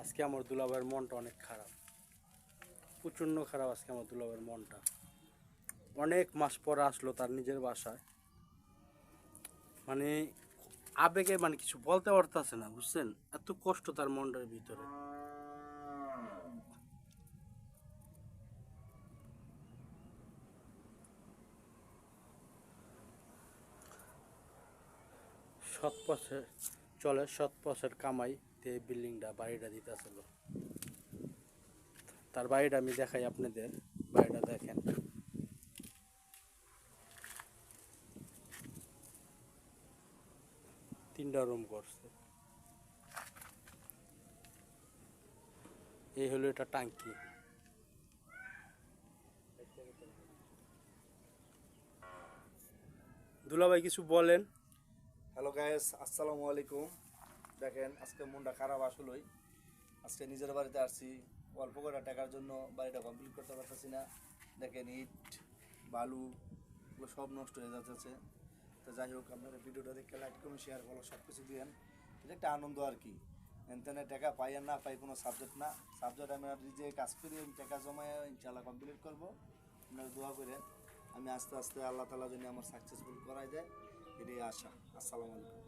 আজকে আমার দুলাভাইয়ের মনটা অনেক খারাপ, প্রচণ্ড খারাপ। আজকে আমার দুলাভাইয়ের মনটা অনেক মাস পর আসলো তার নিজের বাসায়। মানে আবেগে মানে কিছু বলতে পারতেছে না, বুঝছেন? এত কষ্ট তার মনটার ভিতরে। সৎ পথে চলে, সৎ পথের কামাই দিয়ে বিল্ডিংটা বাড়িটা দিতেছিল। তার বাড়িটা আমি দেখাই আপনাদের, বাড়িটা দেখেন। 3টা রুম করছে। এই হলো এটা টাঙ্কি। দুলাভাই কিছু বলেন। হ্যালো গাইস, আসসালামু আলাইকুম। দেখেন আজকে মনটা খারাপ আসলেই। আজকে নিজের বাড়িতে আসছি, অল্প করে টাকার জন্য বাড়িটা কমপ্লিট করতে পারতেছি না। দেখেন ইট বালু এগুলো সব নষ্ট হয়ে যাচ্ছে। তো যাই হোক, আপনারা ভিডিওটা দেখে লাইক করুন, শেয়ার করুন, সব কিছু দিয়েন। এটা একটা আনন্দ আর কি। এনতেনে টাকা পাই আর না পাই কোনো সাবজেক্ট না। সাবজেক্ট আমি নিজে কাজ করি, টাকা জমায় ইনশাআল্লাহ কমপ্লিট করবো। আপনারা দোয়া করেন, আমি আস্তে আস্তে আল্লাহ তাআলা যেন আমার সাকসেসফুল করাই দেয়, এটাই আশা। আসসালামু আলাইকুম।